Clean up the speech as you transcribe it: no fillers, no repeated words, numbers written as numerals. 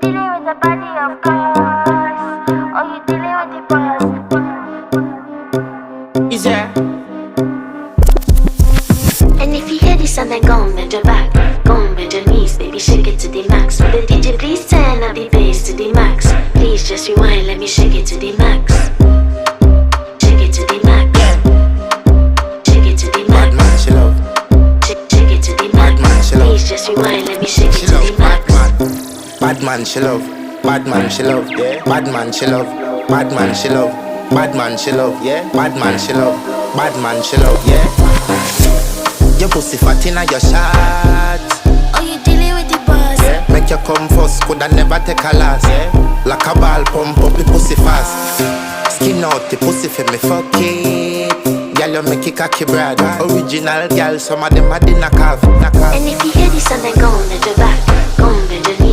dealing with the body, of course. Or you dealing with the boss. Is there? And if you hear this sound, then go on bend your back, go on bend your knees, baby, shake it to the max. Will the DJ please turn up the bass to the max? Please just rewind, let me shake it to the max. Shake it to the max. Shake it to the Bad max. man, she love. Shake it to the Bad man, max. she love. Please just rewind, let me shake She it to love. the max. Bad man, she love. Bad man, she love. Yeah. Bad man, she love. Bad man, she love. Bad man, she love. Yeah. Bad man, she love. Bad man, she love. Yeah. Your pussy fat inna your shot. Oh, you dealing with the boss? Yeah. Make you come first, coulda never take a last. Yeah. Like a ball, pump up the pussy fast. Skin out the pussy for me, fuck it. Girl, you make it cocky, brother. Original girl, some of them are the knock off. And if you hear this sound, then go on bend your back, go on bend your knees.